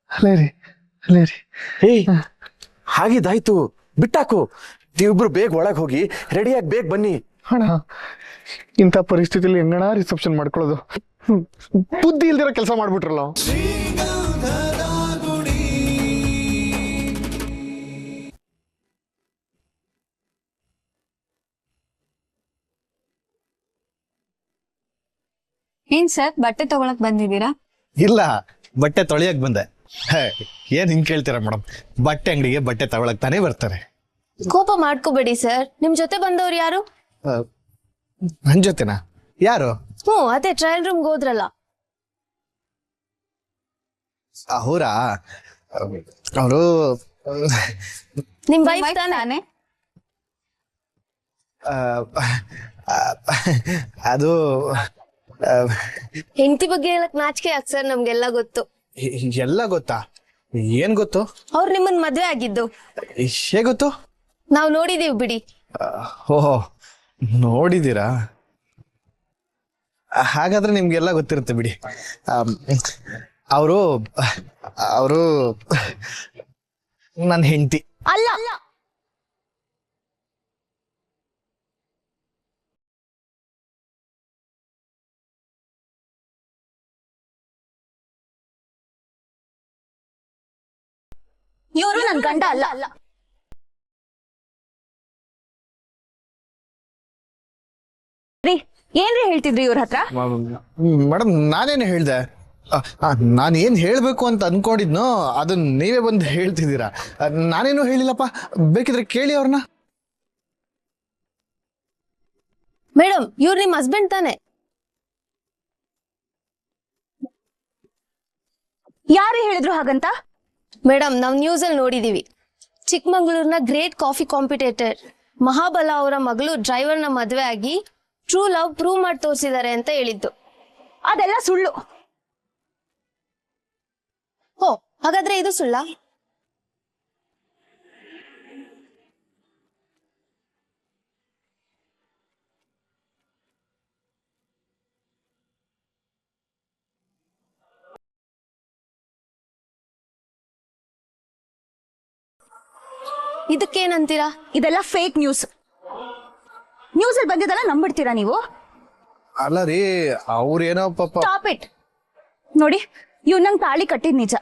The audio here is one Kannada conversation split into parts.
ಅಲ್ಲೇ ರೀ ಹೇ ಹಾಗಿದ್ದಾಯ್ತು, ಬಿಟ್ಟಾಕು. ನೀವಿಬ್ರು ಬೇಗ ಒಳಗೆ ಹೋಗಿ ರೆಡಿಯಾಗಿ ಬೇಗ ಬನ್ನಿ. ಅಣ್ಣ ಇಂಥ ಪರಿಸ್ಥಿತಿಯಲ್ಲಿ ಹೆಂಗಣ ರಿಸೆಪ್ಷನ್ ಮಾಡ್ಕೊಳ್ಳೋದು? ಬುದ್ಧಿ ಇಲ್ದಿರೋ ಕೆಲಸ ಮಾಡ್ಬಿಟ್ರಲ್ಲ. ಏನ್ ಸರ್, ಬಟ್ಟೆ ತಗೊಳಕ್ ಬಂದಿದ್ದೀರಾ? ಇಲ್ಲ, ಬಟ್ಟೆ ತೊಳೆಯಕ್ ಬಂದೆ. ಏನ್ ಹಿಂಗ್ ಕೇಳ್ತೀರಾ ಮೇಡಮ್? ಬಟ್ಟೆ ಅಂಗಡಿಗೆ ಬಟ್ಟೆ ತಗೊಳಕ್ ತಾನೇ ಬರ್ತಾರೆ. ಕೋಪ ಮಾಡ್ಕೋಬೇಡಿ ಸರ್. ನಿಮ್ ಜೊತೆ ಬಂದವ್ರು ಯಾರು? ನನ್ ಜೊತೆನಾ? ಯಾರು? ಅದೇ ಟ್ರಯಲ್ ರೂಮ್ಗೆ ಹೋದ್ರಲ್ಲ. ಅವರಾ? ಅವರು ನಿಮ್ ವೈಫ್ ತಾನೆ? ಅದು ಹೆಂಡತಿ ಬಗ್ಗೆ ಹೇಳಕ್ ನಾಚಿಕೆ ಯಾಕೆ ಸರ್? ನಮ್ಗೆಲ್ಲ ಗೊತ್ತು. ಎಲ್ಲ ಗೊತ್ತಾ? ಏನ್ ಗೊತ್ತು? ಅವ್ರು ನಿಮ್ಮನ್ ಮದ್ವೆ ಆಗಿದ್ದು ಹೇಗೆ ಗೊತ್ತು? ನಾವ್ ನೋಡಿದೀವಿ ಬಿಡಿ. ಓಹೋ, ನೋಡಿದೀರಾ? ಹಾಗಾದ್ರೆ ನಿಮ್ಗೆಲ್ಲ ಗೊತ್ತಿರುತ್ತೆ ಬಿಡಿ. ಅವರು ನನ್ನ ಹೆಂಡತಿ ಅಲ್ಲ. ಇವರು ನನ್ ಗಂಡ ಅಲ್ಲ. ಏನ್ರಿ ಹೇಳ್ತಿದ್ರಿ ಇವ್ರ ಹತ್ರ? ಮೇಡಮ್, ನಾನೇನು ಹೇಳ್ದೆ? ನಾನೇನ್ ಹೇಳ್ಬೇಕು ಅಂತ ಅನ್ಕೊಂಡಿದ್ನೋ ಅದನ್ನ ನೀವೇ ಬಂದು ಹೇಳ್ತಿದ್ದೀರಾ. ನಾನೇನು ಹೇಳಿಲ್ಲಪ್ಪ, ಬೇಕಿದ್ರೆ ಕೇಳಿ ಅವ್ರನ್ನ. ಮೇಡಮ್, ಇವ್ರು ನಿಮ್ ಹಸ್ಬೆಂಡ್ ತಾನೆ? ಯಾರು ಹೇಳಿದ್ರು ಹಾಗಂತ? ಮೇಡಮ್, ನಾವ್ ನ್ಯೂಸ್ ಅಲ್ಲಿ ನೋಡಿದೀವಿ. ಚಿಕ್ಕಮಂಗ್ಳೂರ್ನ ಗ್ರೇಟ್ ಕಾಫಿ ಕಾಂಪಿಟೇಟರ್ ಮಹಾಬಲ ಅವರ ಮಗಳು ಡ್ರೈವರ್ನ ಮದ್ವೆ ಆಗಿ ಟ್ರೂ ಲವ್ ಪ್ರೂವ್ ಮಾಡಿ ತೋರಿಸಿದ್ದಾರೆ ಅಂತ ಹೇಳಿದ್ದು. ಅದೆಲ್ಲ ಸುಳ್ಳು. ಹೋ, ಹಾಗಾದ್ರೆ ಇದು ಸುಳ್ಳ? ಇದಕ್ಕೇನಂತೀರಾ? ಇದೆಲ್ಲ ಫೇಕ್ ನ್ಯೂಸ್. ನ್ಯೂಸ್ ಅಲ್ಲಿ ಬಂದಿದ್ದೆಲ್ಲ ನಂಬಿಡ್ತೀರಾ ನೀವು? ಅಲ್ಲ ರೀ, ಅವ್ರೇನೋ ಪಾಪ. Stop it. ನೋಡಿ, ಇವ್ ನಂಗೆ ತಾಳಿ ಕಟ್ಟಿದ್ ನಿಜ,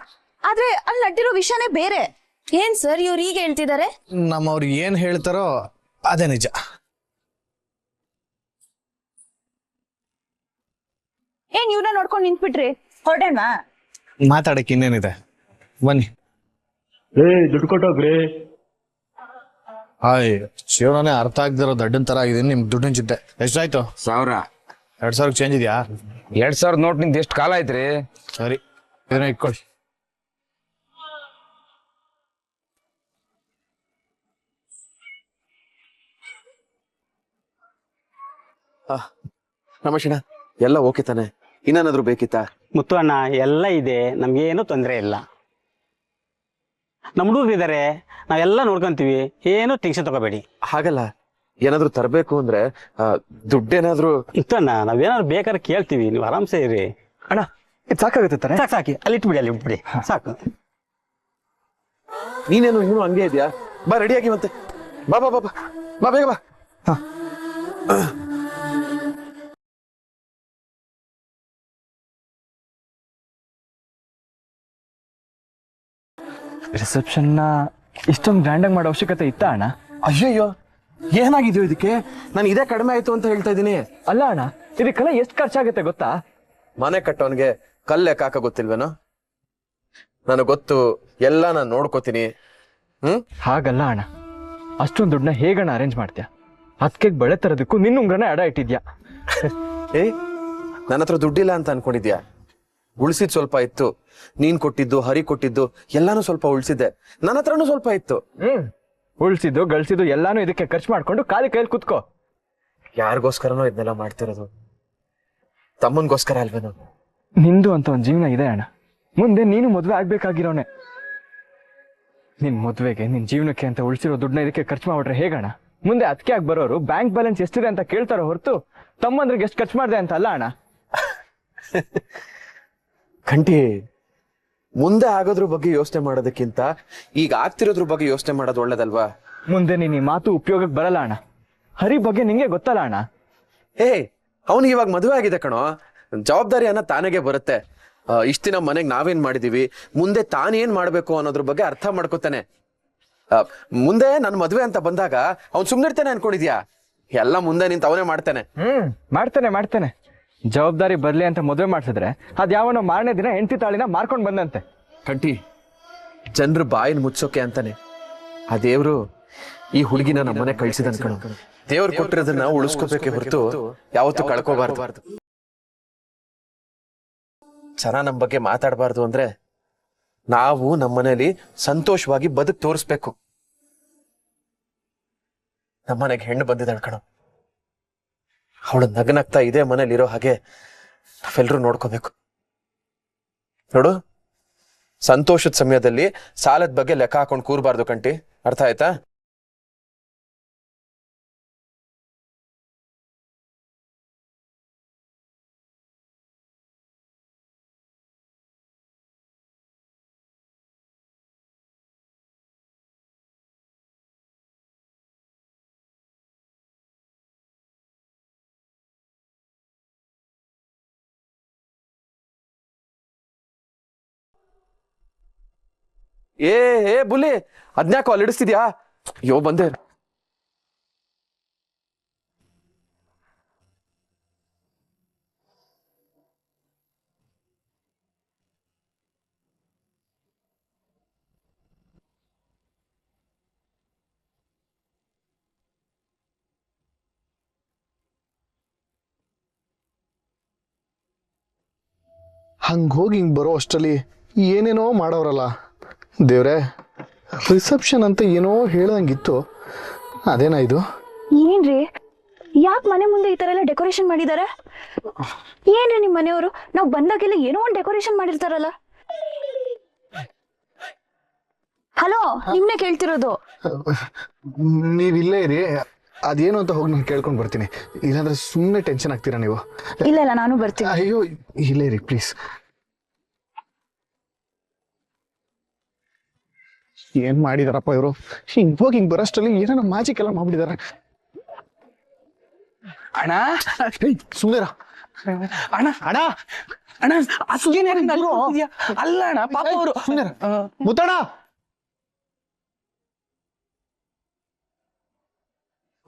ಆದ್ರೆ ಅಲ್ಲಿ ನಡ್ಡಿರೋ ವಿಷಯನೇ ಬೇರೆ. ಏನ್ ಸರ್ ಇವ್ರು ಈಗ ಹೇಳ್ತಿದ್ದಾರೆ? ನಮ್ಮವ್ರು ಏನ್ ಹೇಳ್ತಾರೋ ಅದೇ ನಿಜ. ಏನ್ ಇವ್ನ ನೋಡ್ಕೊಂಡು ನಿಂತ್ಬಿಟ್ರಿ? ಹೊರಡೋಣ. ಮಾತಾಡಕ್ಕೆ ಇನ್ನೇನಿದೆ, ಬನ್ನಿ. ದುಡ್ಡು ಕೊಟ್ಟೋಗ್ರಿ. ಹಾಯ್, ಜೀವನನೇ ಅರ್ಥ ಆಗ್ದಿರೋ ದಡ್ಡನ್ ತರ ಆಗಿದ್ದೀನಿ. ನಿಮ್ಗೆ ದುಡ್ಡಿನ ಚಿಂತೆ. ಎಷ್ಟಾಯ್ತು? 1000. 2000 ಚೇಂಜ್ ಇದೆಯಾ? 2000 ನೋಟ್ ನಿಂದ ಎಷ್ಟು ಕಾಲ ಆಯ್ತ್ರಿ? ಸರಿ, ಇದನ್ನ ಇಟ್ಕೊಳ್ಳಿ. ರಮೇಶಣ್ಣ, ಎಲ್ಲ ಓಕೆ ತಾನೆ? ಇನ್ನೇನಾದ್ರೂ ಬೇಕಿತ್ತಾ? ಮುತ್ತು ಅಣ್ಣ, ಎಲ್ಲ ಇದೆ, ನಮ್ಗೇನು ತೊಂದರೆ ಇಲ್ಲ. ನಮ್ಮ ಹುಡುಗರು ಇದ್ದಾರೆ, ನಾವೆಲ್ಲ ನೋಡ್ಕೊಂತೀವಿ, ಏನು ಟೆನ್ಷನ್ ತಗೋಬೇಡಿ. ಹಾಗಲ್ಲ, ಏನಾದ್ರೂ ತರಬೇಕು ಅಂದ್ರೆ ದುಡ್ಡೇನಾದ್ರೂ. ಮುತ್ತು ಅಣ್ಣ, ನಾವೇನಾದ್ರು ಬೇಕಾದ್ರೆ ಕೇಳ್ತೀವಿ, ನೀವು ಆರಾಮ್ಸೆ ಇರಿ. ಅಣ್ಣ, ಇದು ಸಾಕಾಗುತ್ತೆ ತಾನೆ? ಸಾಕಿ, ಅಲ್ಲಿ ಇಟ್ಬಿಡಿ ಸಾಕು. ನೀನೇನು ಇನ್ನೂ ಹಂಗೆ ಇದೆಯಾ? ಬಾ, ರೆಡಿಯಾಗಿ ಮತ್ತೆ. ಬಾ ಬಾ ಬಾ ಬಾ ಬಾ, ಬೇಗ ಬಾ. ರಿಸೆಪ್ಷನ್ನ ಇಷ್ಟೊಂದು ಗ್ರ್ಯಾಂಡ್ ಆಗಿ ಮಾಡೋ ಅವಶ್ಯಕತೆ ಇತ್ತಾ ಅಣ್ಣ? ಅಯ್ಯಯ್ಯೋ, ಏನಾಗಿದೆಯೋ ಇದಕ್ಕೆ? ನಾನು ಇದೇ ಕಡಿಮೆ ಆಯ್ತು ಅಂತ ಹೇಳ್ತಾ ಇದ್ದೀನಿ. ಅಲ್ಲ ಅಣ್ಣ, ಇದಕ್ಕೆಲ್ಲ ಎಷ್ಟು ಖರ್ಚಾಗುತ್ತೆ ಗೊತ್ತಾ? ಮನೆ ಕಟ್ಟೋನ್ಗೆ ಕಲ್ಲೆ ಕಾಕ ಗೊತ್ತಿಲ್ವೇನೋ? ನನಗೆ ಗೊತ್ತು, ಎಲ್ಲ ನಾನು ನೋಡ್ಕೋತೀನಿ. ಹಾಗಲ್ಲ ಅಣ್ಣ, ಅಷ್ಟೊಂದು ದುಡ್ಡನ್ನ ಹೇಗಣ್ಣ ಅರೇಂಜ್ ಮಾಡ್ತೀಯಾ? ಅದಕ್ಕೆ ಬಳೆ ತರೋದಕ್ಕೂ ನಿನ್ನ ಉಂಗ್ರನೇ ಅಡ ಇಟ್ಟಿದ್ಯಾ. ನನ್ನ ಹತ್ರ ದುಡ್ಡಿಲ್ಲ ಅಂತ ಅನ್ಕೊಂಡಿದ್ಯಾ? ಉಳಿಸಿದ್ ಸ್ವಲ್ಪ ಇತ್ತು. ನೀನ್ ಕೊಟ್ಟಿದ್ದು, ಹರಿ ಕೊಟ್ಟಿದ್ದು ಎಲ್ಲಾನು ಸ್ವಲ್ಪ ಉಳಿಸಿದ್ದೆ. ನನ್ನ ಹತ್ರನೂ ಸ್ವಲ್ಪ ಇತ್ತು. ಉಳಿಸಿದ್ದು ಗಳಿಸಿದ್ದು ಎಲ್ಲಾನು ಇದಕ್ಕೆ ಖರ್ಚು ಮಾಡ್ಕೊಂಡು ಖಾಲಿ ಕೈಯಲ್ಲಿ ಕುತ್ಕೋ. ಯಾರಿಗೋಸ್ಕರನೋ ಇದನ್ನೆಲ್ಲ ಮಾಡ್ತಿರೋದು? ತಮ್ಮನ್ಗೋಸ್ಕರ ಅಲ್ವೇನೋ? ನಿಂದು ಅಂತ ಒಂದು ಜೀವನ ಇದೆ ಅಣ್ಣ. ಮುಂದೆ ನೀನು ಮದುವೆ ಆಗ್ಬೇಕಾಗಿರೋನೆ. ನಿನ್ ಮದುವೆಗೆ, ನಿನ್ ಜೀವನಕ್ಕೆ ಅಂತ ಉಳಿಸಿರೋ ದುಡ್ಡನ್ನ ಇದಕ್ಕೆ ಖರ್ಚು ಮಾಡ್ಬಿಟ್ರೆ ಹೇಗಣ್ಣ? ಮುಂದೆ ಅದಕ್ಕೆ ಆಗಿ ಬರೋರು ಬ್ಯಾಂಕ್ ಬ್ಯಾಲೆನ್ಸ್ ಎಷ್ಟಿದೆ ಅಂತ ಕೇಳ್ತಾರೋ ಹೊರತು ತಮ್ಮಂದ್ರಿಗೆ ಎಷ್ಟು ಖರ್ಚು ಮಾಡಿದೆ ಅಂತ ಅಲ್ಲ ಅಣ್ಣ. ಕಂಟಿ, ಮುಂದೆ ಆಗೋದ್ರ ಬಗ್ಗೆ ಯೋಚನೆ ಮಾಡೋದಕ್ಕಿಂತ ಈಗ ಆಗ್ತಿರೋದ್ರ ಬಗ್ಗೆ ಯೋಚನೆ ಮಾಡೋದು ಒಳ್ಳೇದಲ್ವಾ? ಮುಂದೆ ನೀನ್ ಈ ಮಾತು ಉಪಯೋಗಕ್ಕೆ ಬರಲ್ಲ ಅಣ್ಣ. ಹರಿ ಬಗ್ಗೆ ನಿಂಗೆ ಗೊತ್ತಲ್ಲ ಅಣ್ಣ. ಅವನಿಗೆ ಇವಾಗ ಮದುವೆ ಆಗಿದೆ ಕಣೋ, ಜವಾಬ್ದಾರಿ ಅನ್ನೋ ತಾನಾಗೆ ಬರುತ್ತೆ. ಇಷ್ಟ ದಿನ ಮನೆಗೆ ನಾವೇನ್ ಮಾಡಿದೀವಿ, ಮುಂದೆ ತಾನೇನ್ ಮಾಡ್ಬೇಕು ಅನ್ನೋದ್ರ ಬಗ್ಗೆ ಅರ್ಥ ಮಾಡ್ಕೊತಾನೆ. ಮುಂದೆ ನನ್ ಮದ್ವೆ ಅಂತ ಬಂದಾಗ ಅವ್ನ್ ಸುಮ್ನಿರ್ತಾನೆ ಅನ್ಕೊಂಡಿದ್ಯಾ? ಎಲ್ಲ ಮುಂದೆ ನಿಂತ ಅವನೇ ಮಾಡ್ತಾನೆ. ಮಾಡ್ತಾನೆ. ಜವಾಬ್ದಾರಿ ಬರ್ಲಿ ಅಂತ ಮದುವೆ ಮಾಡ್ಸಿದ್ರೆ ಅದ್ ಯಾವನೋ ಮಾರನೇ ದಿನ ಹೆಂಡತಿ ತಾಳಿನ ಮಾರ್ಕೊಂಡ್ ಬಂದಂತೆ. ಕಂಟಿ, ಜನರು ಬಾಯಿನ ಮುಚ್ಚೋಕೆ ಅಂತಾನೆ ಆ ದೇವ್ರು ಈ ಹುಡುಗಿನ ನಮ್ಮನೆ ಕಳ್ಸಿದನ್ ಕಣೋ. ದೇವ್ರು ಕೊಟ್ಟಿರೋದನ್ನ ಉಳಿಸ್ಕೋಬೇಕೆ ಹೊರತು ಯಾವತ್ತೂ ಕಳ್ಕೋಬಾರ್ದು. ಜನ ನಮ್ ಬಗ್ಗೆ ಮಾತಾಡಬಾರ್ದು ಅಂದ್ರೆ ನಾವು ನಮ್ಮನೇಲಿ ಸಂತೋಷವಾಗಿ ಬದುಕ್ ತೋರಿಸ್ಬೇಕು. ನಮ್ಮನೆಗೆ ಹೆಣ್ಣು ಬಂದಿದ್ದಾಳ ಕಣೋ, ಅವಳು ನಗನಗ್ತಾ ಇದೇ ಮನೇಲಿ ಇರೋ ಹಾಗೆ ನಾವೆಲ್ಲರೂ ನೋಡ್ಕೋಬೇಕು. ನೋಡು, ಸಂತೋಷದ ಸಮಯದಲ್ಲಿ ಸಾಲದ ಬಗ್ಗೆ ಲೆಕ್ಕ ಹಾಕೊಂಡು ಕೂರ್ಬಾರ್ದು ಕಂಟಿ, ಅರ್ಥ ಆಯ್ತಾ? ಏ ಬುಲಿ, ಅದ್ನ್ಯಾಕೋ ಅಲ್ಲಿ ಇಡಿಸ್ತಿದ್ಯಾ? ಅಯ್ಯೋ ಬಂದೆ. ಹಂಗೋಗಿ ಹಿಂಗ್ ಬರೋ ಅಷ್ಟರಲ್ಲಿ ಏನೇನೋ ಮಾಡೋರಲ್ಲ ದೇವ್ರೆ. ರಿಸೆಪ್ಷನ್ ಅಂತ ಏನೋ ಹೇಳ್ದಂಗಿತ್ತು, ಅದೇನಾ ಇದು? ಏನ್ರಿ, ಯಾಕೆ ಮನೆ ಮುಂದೆ ಈ ತರ ಎಲ್ಲ ಡೆಕೋರೇಷನ್ ಮಾಡಿದಾರೆ? ಏನ್ರಿ ನಿಮ್ ಮನೆಯವರು ನಾವ್ ಬಂದಾಗೆಲ್ಲ ಏನೋ ಒಂದ್ ಡೆಕೋರೇಷನ್ ಮಾಡಿರ್ತಾರಲ್ಲ. ಹಲೋ, ನಿಮ್ನೆ ಕೇಳ್ತಿರೋದು. ನೀವ್ ಇಲ್ಲೇ ಇರಿ, ಅದೇನು ಅಂತ ಹೋಗಿ ನಾನು ಕೇಳ್ಕೊಂಡ್ ಬರ್ತೀನಿ. ಇಲ್ಲಾಂದ್ರೆ ಸುಮ್ಮನೆ ಟೆನ್ಷನ್ ಆಗ್ತೀರಾ ನೀವು. ಇಲ್ಲ ನಾನು ಬರ್ತೀನಿ. ಅಯ್ಯೋ ಇಲ್ಲೇ ಇರಿ ಪ್ಲೀಸ್. ಏನ್ ಮಾಡಿದಾರಪ್ಪ ಇವರು? ಹಿಂಗ್ ಹೋಗಿ ಹಿಂಗ್ ಬರೋಷ್ಟರಲ್ಲಿ ಏನೋ ಮ್ಯಾಜಿಕ್ ಎಲ್ಲ ಮಾಡ್ಬಿಟ್ಟಿದಾರೆ. ಅಣ್ಣ ಸುಮ್ಮನೆ ಅಣ್ಣ ಅಣ್ಣ ಅಣ್ಣ ಅಲ್ಲ ಅಣ್ಣ, ಪಾಪ ಅವರು ಮುತ್ತಣ್ಣ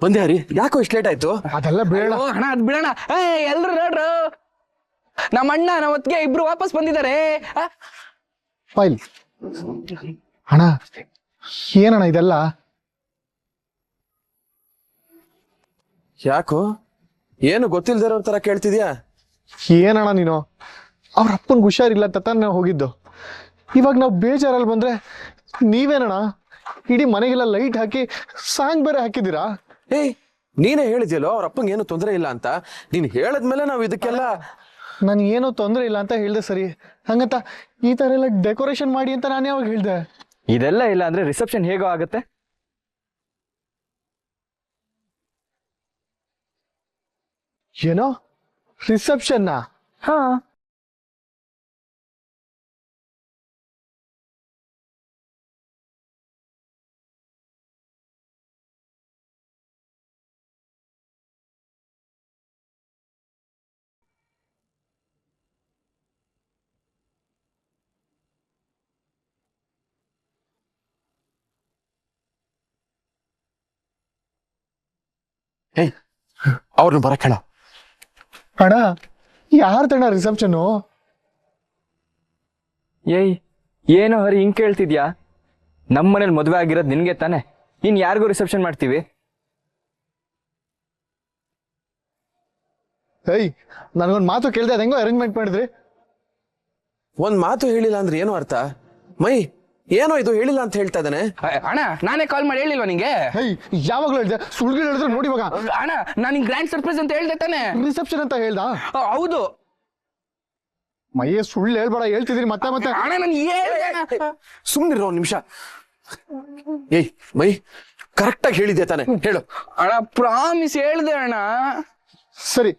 ಬಂದೆ ಹರಿ, ಯಾಕೋ ಇಷ್ಟು ಲೇಟ್ ಆಯ್ತು? ಅದೆಲ್ಲ ಬೇಡ ಅಣ್ಣ, ಅದ್ ಬಿಡೋಣ. ಎಲ್ರು ನೋಡ್ರು, ನಮ್ಮ ಅಣ್ಣ ನಮ್ಮ ಹೊತ್ತಿಗೆ ಇಬ್ರು ವಾಪಸ್ ಬಂದಿದ್ದಾರೆ. ಫೈಲ್ ಅಣ್ಣ, ಏನಣ್ಣ ಇದೆಲ್ಲ? ಯಾಕೋ ಏನು ಗೊತ್ತಿಲ್ದಿರೋರ್ ತರ ಕೇಳ್ತಿದ್ಯಾ? ಏನಣ್ಣ ನೀನು? ಅವ್ರ ಅಪ್ಪನ್ಗೆ ಹುಷಾರಿಲ್ಲ ಅಂತ ತಾನೇ ಹೋಗಿದ್ದು. ಇವಾಗ ನಾವು ಬೇಜಾರಲ್ಲಿ ಬಂದ್ರೆ ನೀವೇನಣ್ಣ ಇಡೀ ಮನೆಗೆಲ್ಲ ಲೈಟ್ ಹಾಕಿ ಸಾಂಗ್ ಬೇರೆ ಹಾಕಿದ್ದೀರಾ? ನೀನೇ ಹೇಳಿದ್ಯಲ್ಲೋ ಅವ್ರ ಅಪ್ಪಂಗೆ ಏನು ತೊಂದರೆ ಇಲ್ಲ ಅಂತ. ನೀನ್ ಹೇಳದ್ಮೇಲೆ ನಾವು ಇದಕ್ಕೆಲ್ಲ ನನ್ ಏನೋ ತೊಂದರೆ ಇಲ್ಲ ಅಂತ ಹೇಳ್ದೆ ಸರಿ, ಹಂಗಂತ ಈ ತರ ಎಲ್ಲ ಡೆಕೋರೇಷನ್ ಮಾಡಿ ಅಂತ ನಾನು ಯಾವಾಗ ಹೇಳ್ದೆ? ಇದೆಲ್ಲ ಇಲ್ಲ ಅಂದ್ರೆ ರಿಸೆಪ್ಷನ್ ಹೇಗೋ ಆಗುತ್ತೆ? ಏನೋ ರಿಸೆಪ್ಷನ್? ಹಾ, ಅವ್ರನ್ನ ಬರಕ್ ಹೇಳ. ಅಣ್ಣ ಯಾರ್ದಣ್ಣ ರಿಸೆಪ್ಷನು? ಏಯ್ ಏನೋ ಹರಿ ಹಿಂಗ್ ಕೇಳ್ತಿದ್ಯಾ? ನಮ್ಮ ಮನೇಲಿ ಮದುವೆ ಆಗಿರೋದು ನಿನ್ಗೆ ತಾನೆ, ಇನ್ ಯಾರಿಗೂ ರಿಸೆಪ್ಷನ್ ಮಾಡ್ತೀವಿ? ಏಯ್ ನನಗೊಂದು ಮಾತು ಕೇಳ್ದೆ, ಅದ ಹೆಂಗೋ ಅರೇಂಜ್ಮೆಂಟ್ ಮಾಡಿದ್ರಿ? ಒಂದ್ ಮಾತು ಹೇಳಿಲ್ಲ ಅಂದ್ರೆ ಏನು ಅರ್ಥ? ಮೈ ಏನೋ ಇದು ಹೇಳಿಲ್ಲ ಅಂತ ಹೇಳ್ತಾ ಇದ್ದಾನೆ. ಅಣ್ಣ ನಾನೇ ಕಾಲ್ ಮಾಡಿ ಹೇಳಿಲ್ವಾ ನಿಂಗೆ? ಏಯ್ ಯಾವಾಗ್ಲೂ ಹೇಳ್ದೆ, ಸುಳ್ಳು ಹೇಳಿದ್ರೆ ನೋಡಿ ಇವಾಗ. ಅಣ್ಣ ನಾನು ನಿಂಗೆ ಗ್ರ್ಯಾಂಡ್ ಸರ್ಪ್ರೈಸ್ ಅಂತ ಹೇಳ್ದೆ ತಾನೆ. ರಿಸೆಪ್ಷನ್ ಅಂತ ಹೇಳ್ದ? ಹೌದು. ಮಯ್ಯ ಸುಳ್ಳು ಹೇಳ್ಬೇಡ, ಹೇಳ್ತಿದ್ರಿ ಮತ್ತೆ ಮತ್ತೆ. ಅಣ್ಣ ನಾನು ಸುಮ್ನಿರೋ ಒಂದ್ ನಿಮಿಷ. ಏಯ್ ಮೈ ಕರೆಕ್ಟಾಗಿ ಹೇಳಿದ್ದೆ ತಾನೆ, ಹೇಳು. ಅಣ್ಣ ಪ್ರಾಮಿಸ್ ಹೇಳ್ದೆ ಅಣ್ಣ. ಸರಿ,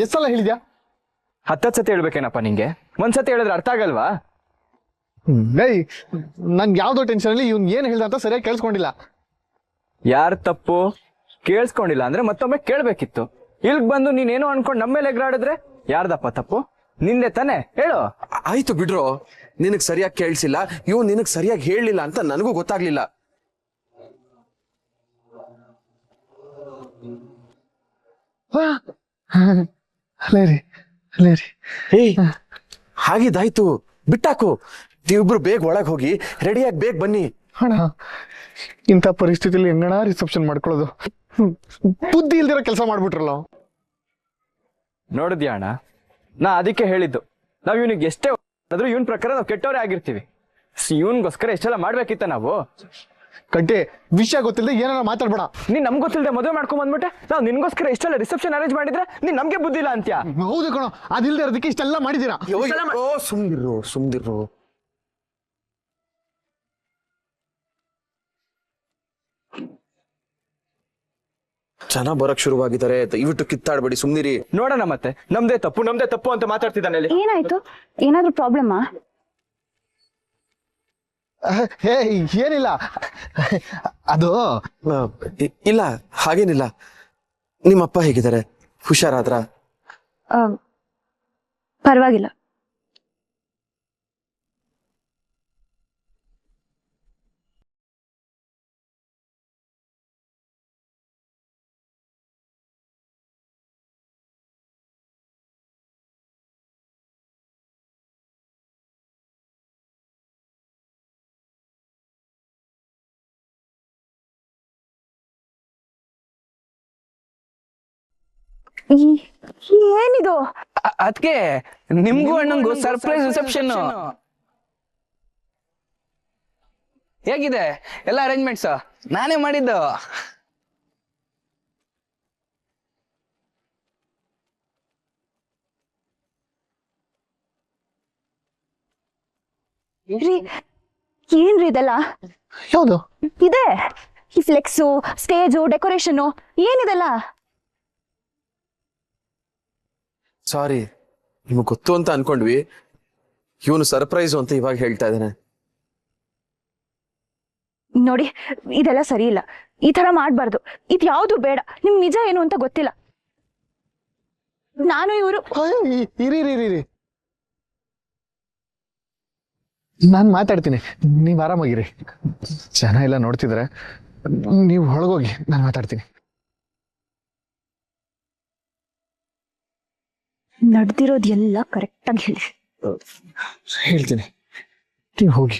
ಎಷ್ಟೆಲ್ಲ ಹೇಳಿದ್ಯಾ? 10 ಸತಿ ಹೇಳ್ಬೇಕೇನಪ್ಪ ನಿಂಗೆ? ಒಂದ್ಸತಿ ಹೇಳಿದ್ರೆ ಅರ್ಥ ಆಗಲ್ವಾ? ಏಯ್ ನನ್ಗೆ ಯಾವ್ದೋ ಟೆನ್ಷನಲ್ಲಿ ಇವ್ನು ಏನು ಹೇಳ್ದ ಅಂತ ಸರಿಯಾಗಿ ಕೇಳಿಸ್ಕೊಂಡಿಲ್ಲ. ಯಾರ್ ತಪ್ಪು ಕೇಳಿಸ್ಕೊಂಡಿಲ್ಲ ಅಂದ್ರೆ ಮತ್ತೊಮ್ಮೆ ಕೇಳ್ಬೇಕಿತ್ತು. ಇಲ್ಗ್ ಬಂದು ನೀನೇನೋ ಅನ್ಕೊಂಡ್ ನಮ್ಮ ಮೇಲೆ ಎಗರಾಡಿದ್ರೆ ಯಾರ್ದಪ್ಪ ತಪ್ಪು? ನಿಂದೆ ತಾನೆ, ಹೇಳು. ಆಯ್ತು ಬಿಡ್ರೋ, ನಿನಗ್ ಸರಿಯಾಗಿ ಕೇಳಿಸಿಲ್ಲ, ಇವ್ ನಿನಗ್ ಸರಿಯಾಗಿ ಹೇಳಲಿಲ್ಲ ಅಂತ ನನಗೂ ಗೊತ್ತಾಗ್ಲಿಲ್ಲ. ಅಲ್ಲೇ ರೀ ಏಯ್ ಹಾಗಿದಾಯ್ತು, ಬಿಟ್ಟಾಕು. ನೀವಿಬ್ರು ಬೇಗ ಒಳಗ್ ಹೋಗಿ ರೆಡಿಯಾಗಿ ಬೇಗ ಬನ್ನಿ. ಅಣ್ಣ ಇಂಥ ಪರಿಸ್ಥಿತಿಲಿ ಹೆಂಗಣ ರಿಸೆಪ್ಷನ್ ಮಾಡ್ಕೊಳ್ಳೋದು? ಬುದ್ಧಿ ಇಲ್ದಿರೋ ಕೆಲಸ ಮಾಡ್ಬಿಟ್ರಲ್ಲ. ನೋಡಿದ್ಯಾ ಅಣ್ಣ, ನಾ ಅದಕ್ಕೆ ಹೇಳಿದ್ದು, ನಾವ್ ಇವನಿಗೆ ಎಷ್ಟೇ ಆದ್ರೂ ಇವನ್ ಪ್ರಕಾರ ನಾವು ಕೆಟ್ಟವರೇ ಆಗಿರ್ತೀವಿ. ಇವನ್ಗೋಸ್ಕರ ಎಷ್ಟೆಲ್ಲ ಮಾಡ್ಬೇಕಿತ್ತ ನಾವು? ಕಟ್ಟಿ ವಿಷಯ ಗೊತ್ತಿಲ್ಲದೆ ಏನಾರ ಮಾತಾಡ್ಬೇಡ. ನೀನ್ ನಮ್ಗೆ ಗೊತ್ತಿಲ್ಲದೆ ಮದುವೆ ಮಾಡ್ಕೊಂಡ್ ಬಂದ್ಬಿಟ್ಟೆ. ನಾವು ನಿನ್ಗೋಸ್ಕರ ಇಷ್ಟೆಲ್ಲ ರಿಸೆಪ್ಷನ್ ಅರೇಂಜ್ ಮಾಡಿದ್ರೆ ನೀನ್ ನಮ್ಗೆ ಬುದ್ಧಿ ಇಲ್ಲ ಅಂತ್ಯಾ? ಹೌದು ಕಣೋ, ಅದಿಲ್ದೇ ಇರೋದಕ್ಕೆ ಇಷ್ಟೆಲ್ಲ ಮಾಡಿದೀರಾ. ಸುಮ್ದಿರು. ಜನ ಬರಕ್ ಶುರುವಾಗಿದ್ದಾರೆ, ದಯವಿಟ್ಟು ಕಿತ್ತಾಡ್ಬೇಡಿ, ಸುಮ್ನಿರಿ. ನೋಡೋಣ ಮತ್ತೆ ನಮ್ದೇ ತಪ್ಪು ಅಂತ ಮಾತಾಡ್ತಿದ್ದಾನೆ ಅಲ್ಲಿ. ಏನಾಯ್ತು? ಏನಾದ್ರೂ ಪ್ರಾಬ್ಲಮ್ಮಾ? ಹೇ ಏನಿಲ್ಲ, ಅದು ಇಲ್ಲ ಹಾಗೇನಿಲ್ಲ. ನಿಮ್ಮಪ್ಪ ಹೇಗಿದ್ದಾರೆ? ಹುಷಾರಾದ್ರ? ಪರವಾಗಿಲ್ಲ. ಏನಿದು? ಅದಕ್ಕೆ ನಿಮ್ಗೂ ಅಣ್ಣಂಗೂ ಸರ್ಪ್ರೈಸ್ ರಿಸೆಪ್ಷನ್. ಹೇಗಿದೆ ಎಲ್ಲ ಅರೇಂಜ್ಮೆಂಟ್ಸ್? ನಾನೇ ಮಾಡಿದ್ದು. ಏನ್ರಿ ಇದೆಲ್ಲ? ಯಾವುದು ಇದೆ ಈ ಫ್ಲೆಕ್ಸು, ಸ್ಟೇಜು, ಡೆಕೋರೇಷನ್, ಏನಿದೆಲ್ಲ? ಸಾರಿ, ನಿಮಗ್ ಗೊತ್ತು ಅಂತ ಅನ್ಕೊಂಡ್ವಿ. ಇವನು ಸರ್ಪ್ರೈಸ್ ಅಂತ ಇವಾಗ ಹೇಳ್ತಾ ಇದ್ದಾನೆ. ನೋಡಿ, ಇದೆಲ್ಲ ಸರಿ ಇಲ್ಲ. ಈ ತರ ಮಾಡ್ಬಾರ್ದು. ಇದು ಯಾವುದು ಬೇಡ. ನಿಮ್ ನಿಜ ಏನು ಅಂತ ಗೊತ್ತಿಲ್ಲ. ನಾನು ಇವರು ಇರಿ ನಾನು ಮಾತಾಡ್ತೀನಿ, ನೀವು ಆರಾಮಾಗಿರಿ. ಜನ ಎಲ್ಲ ನೋಡ್ತಿದ್ರೆ, ನೀವು ಹೊಳಗೋಗಿ, ನಾನು ಮಾತಾಡ್ತೀನಿ. ನಡೆದಿರೋದು ಎಲ್ಲ ಕರೆಕ್ಟಾಗಿ ಹೇಳಿ. ಹೇಳ್ತೀನಿ, ನೀವು ಹೋಗಿ.